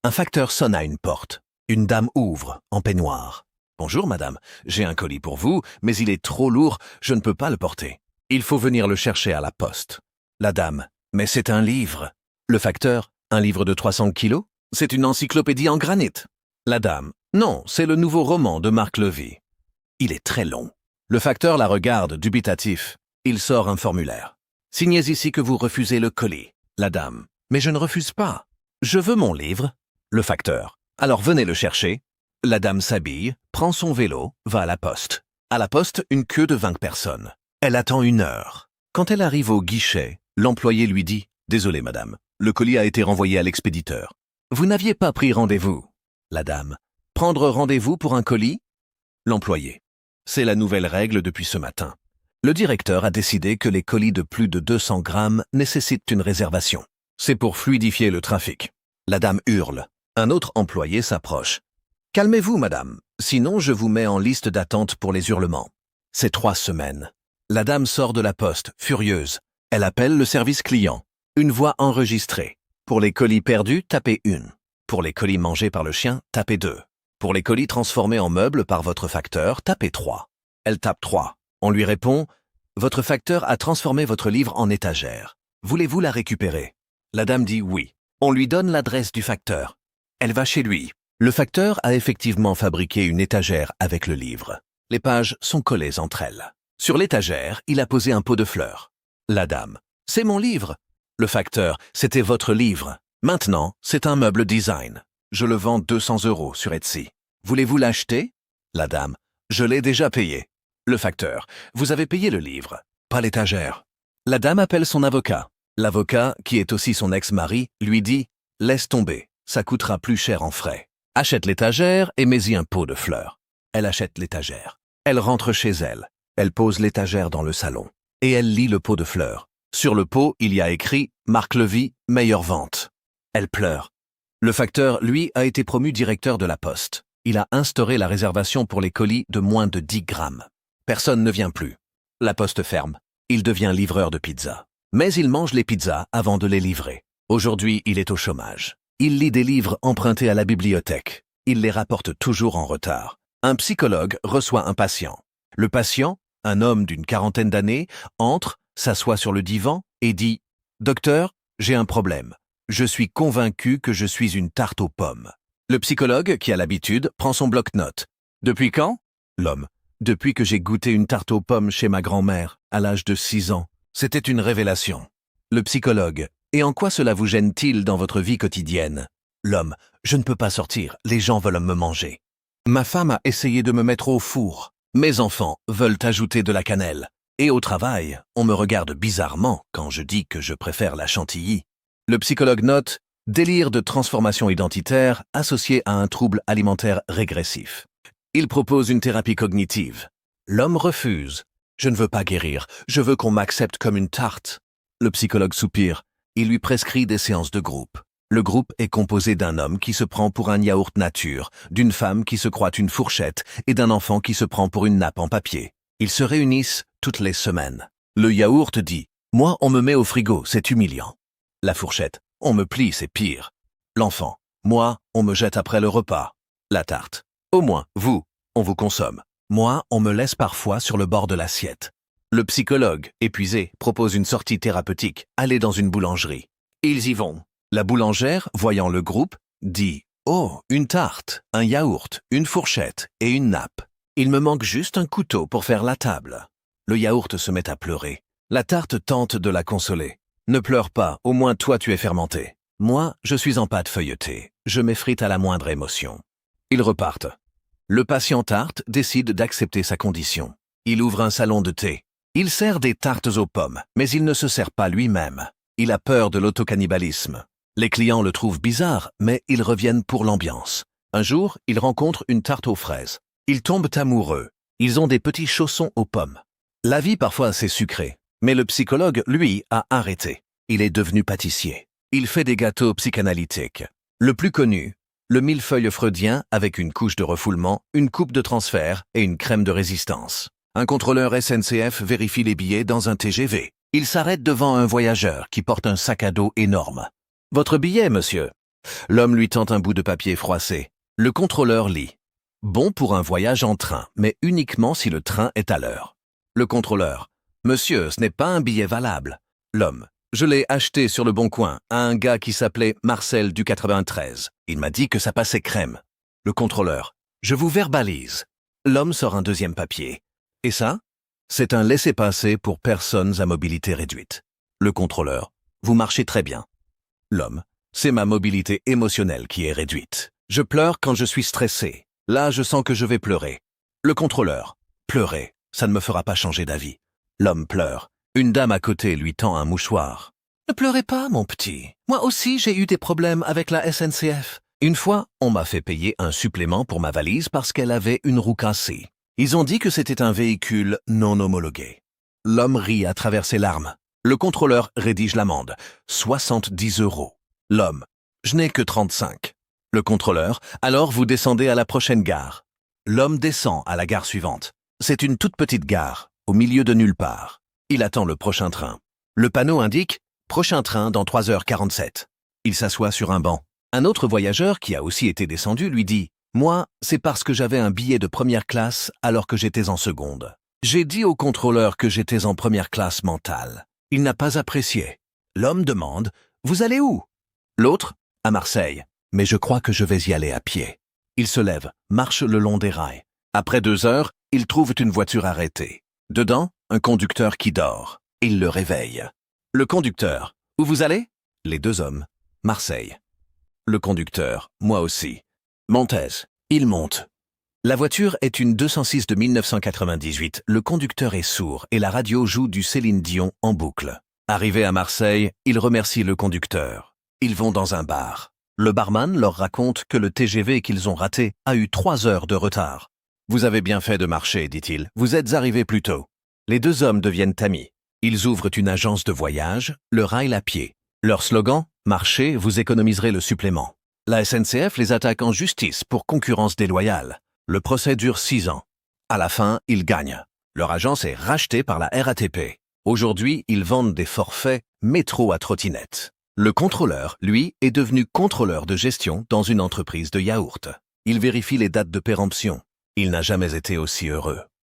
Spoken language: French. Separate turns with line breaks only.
Un facteur sonne à une porte. Une dame ouvre, en peignoir. « Bonjour, madame. J'ai un colis pour vous, mais il est trop lourd, je ne peux pas le porter. Il faut venir le chercher à la poste. » La dame. « Mais c'est un livre. » Le facteur. « Un livre de 300 kilos? C'est une encyclopédie en granit. » La dame. « Non, c'est le nouveau roman de Marc Levy. Il est très long. » Le facteur la regarde, dubitatif. Il sort un formulaire. « Signez ici que vous refusez le colis. » La dame. « Mais je ne refuse pas. Je veux mon livre. » Le facteur. « Alors venez le chercher. » La dame s'habille, prend son vélo, va à la poste. À la poste, une queue de 20 personnes. Elle attend 1 heure. Quand elle arrive au guichet, l'employé lui dit « Désolé, madame, le colis a été renvoyé à l'expéditeur. Vous n'aviez pas pris rendez-vous. » La dame. « Prendre rendez-vous pour un colis ?» L'employé. « C'est la nouvelle règle depuis ce matin. Le directeur a décidé que les colis de plus de 200 grammes nécessitent une réservation. C'est pour fluidifier le trafic. » La dame hurle. Un autre employé s'approche. « Calmez-vous, madame, sinon je vous mets en liste d'attente pour les hurlements. » C'est 3 semaines. La dame sort de la poste, furieuse. Elle appelle le service client. Une voix enregistrée. Pour les colis perdus, tapez 1. Pour les colis mangés par le chien, tapez 2. Pour les colis transformés en meubles par votre facteur, tapez 3. Elle tape 3. On lui répond « Votre facteur a transformé votre livre en étagère. Voulez-vous la récupérer ?» La dame dit oui. On lui donne l'adresse du facteur. Elle va chez lui. Le facteur a effectivement fabriqué une étagère avec le livre. Les pages sont collées entre elles. Sur l'étagère, il a posé un pot de fleurs. La dame. « C'est mon livre. » Le facteur. « C'était votre livre. Maintenant, c'est un meuble design. Je le vends 200 € sur Etsy. Voulez-vous l'acheter ?» La dame. « Je l'ai déjà payé. » Le facteur. « Vous avez payé le livre, pas l'étagère. » La dame appelle son avocat. L'avocat, qui est aussi son ex-mari, lui dit « Laisse tomber, ça coûtera plus cher en frais. Achète l'étagère et mets-y un pot de fleurs. » Elle achète l'étagère. Elle rentre chez elle. Elle pose l'étagère dans le salon. Et elle lit le pot de fleurs. Sur le pot, il y a écrit « Marc Levy, meilleure vente ». Elle pleure. Le facteur, lui, a été promu directeur de la poste. Il a instauré la réservation pour les colis de moins de 10 grammes. Personne ne vient plus. La poste ferme. Il devient livreur de pizza. Mais il mange les pizzas avant de les livrer. Aujourd'hui, il est au chômage. Il lit des livres empruntés à la bibliothèque. Il les rapporte toujours en retard. Un psychologue reçoit un patient. Le patient, un homme d'une 40aine d'années, entre, s'assoit sur le divan et dit « Docteur, j'ai un problème. Je suis convaincu que je suis une tarte aux pommes. » Le psychologue, qui a l'habitude, prend son bloc-notes. « Depuis quand ?» L'homme. « Depuis que j'ai goûté une tarte aux pommes chez ma grand-mère, à l'âge de 6 ans. C'était une révélation. » Le psychologue. « Et en quoi cela vous gêne-t-il dans votre vie quotidienne ?» L'homme. « Je ne peux pas sortir, les gens veulent me manger. Ma femme a essayé de me mettre au four. Mes enfants veulent ajouter de la cannelle. Et au travail, on me regarde bizarrement quand je dis que je préfère la chantilly. » Le psychologue note « Délire de transformation identitaire associé à un trouble alimentaire régressif. » Il propose une thérapie cognitive. L'homme refuse. « Je ne veux pas guérir, je veux qu'on m'accepte comme une tarte. » Le psychologue soupire. Il lui prescrit des séances de groupe. Le groupe est composé d'un homme qui se prend pour un yaourt nature, d'une femme qui se croit une fourchette et d'un enfant qui se prend pour une nappe en papier. Ils se réunissent toutes les semaines. Le yaourt dit « Moi, on me met au frigo, c'est humiliant. » La fourchette « On me plie, c'est pire. » L'enfant « Moi, on me jette après le repas. » La tarte « Au moins, vous, on vous consomme. Moi, on me laisse parfois sur le bord de l'assiette. » Le psychologue, épuisé, propose une sortie thérapeutique, aller dans une boulangerie. Ils y vont. La boulangère, voyant le groupe, dit « Oh, une tarte, un yaourt, une fourchette et une nappe. Il me manque juste un couteau pour faire la table. » Le yaourt se met à pleurer. La tarte tente de la consoler. « Ne pleure pas, au moins toi tu es fermenté. Moi, je suis en pâte feuilletée. Je m'effrite à la moindre émotion. » Ils repartent. Le patient tarte décide d'accepter sa condition. Il ouvre un salon de thé. Il sert des tartes aux pommes, mais il ne se sert pas lui-même. Il a peur de l'autocannibalisme. Les clients le trouvent bizarre, mais ils reviennent pour l'ambiance. Un jour, il rencontre une tarte aux fraises. Ils tombent amoureux. Ils ont des petits chaussons aux pommes. La vie parfois c'est sucré, mais le psychologue, lui, a arrêté. Il est devenu pâtissier. Il fait des gâteaux psychanalytiques. Le plus connu, le millefeuille freudien avec une couche de refoulement, une coupe de transfert et une crème de résistance. Un contrôleur SNCF vérifie les billets dans un TGV. Il s'arrête devant un voyageur qui porte un sac à dos énorme. « Votre billet, monsieur ?» L'homme lui tend un bout de papier froissé. Le contrôleur lit. Bon pour un voyage en train, mais uniquement si le train est à l'heure. Le contrôleur. Monsieur, ce n'est pas un billet valable. L'homme. Je l'ai acheté sur le Bon Coin à un gars qui s'appelait Marcel du 93. Il m'a dit que ça passait crème. Le contrôleur. Je vous verbalise. L'homme sort un deuxième papier. Et ça? C'est un laissez-passer pour personnes à mobilité réduite. Le contrôleur. Vous marchez très bien. L'homme. C'est ma mobilité émotionnelle qui est réduite. Je pleure quand je suis stressé. Là, je sens que je vais pleurer. Le contrôleur. Pleurer, ça ne me fera pas changer d'avis. L'homme pleure. Une dame à côté lui tend un mouchoir. Ne pleurez pas, mon petit. Moi aussi, j'ai eu des problèmes avec la SNCF. Une fois, on m'a fait payer un supplément pour ma valise parce qu'elle avait une roue cassée. Ils ont dit que c'était un véhicule non homologué. L'homme rit à travers ses larmes. Le contrôleur rédige l'amende. 70 €. L'homme. Je n'ai que 35. Le contrôleur. Alors vous descendez à la prochaine gare. L'homme descend à la gare suivante. C'est une toute petite gare, au milieu de nulle part. Il attend le prochain train. Le panneau indique « Prochain train dans 3h47 ». Il s'assoit sur un banc. Un autre voyageur qui a aussi été descendu lui dit « Moi, c'est parce que j'avais un billet de première classe alors que j'étais en seconde. J'ai dit au contrôleur que j'étais en première classe mentale. Il n'a pas apprécié. » L'homme demande « Vous allez où ?» L'autre « À Marseille. Mais je crois que je vais y aller à pied. » Il se lève, marche le long des rails. Après 2 heures, ils trouvent une voiture arrêtée. Dedans, un conducteur qui dort. Il le réveille. Le conducteur. Où vous allez? Les deux hommes. Marseille. Le conducteur. Moi aussi. Montez. Il monte. La voiture est une 206 de 1998. Le conducteur est sourd et la radio joue du Céline Dion en boucle. Arrivé à Marseille, il remercie le conducteur. Ils vont dans un bar. Le barman leur raconte que le TGV qu'ils ont raté a eu 3 heures de retard. « Vous avez bien fait de marcher, dit-il. Vous êtes arrivés plus tôt. » Les deux hommes deviennent amis. Ils ouvrent une agence de voyage, le rail à pied. Leur slogan « Marchez, vous économiserez le supplément ». La SNCF les attaque en justice pour concurrence déloyale. Le procès dure 6 ans. À la fin, ils gagnent. Leur agence est rachetée par la RATP. Aujourd'hui, ils vendent des forfaits métro à trottinette. Le contrôleur, lui, est devenu contrôleur de gestion dans une entreprise de yaourt. Il vérifie les dates de péremption. Il n'a jamais été aussi heureux.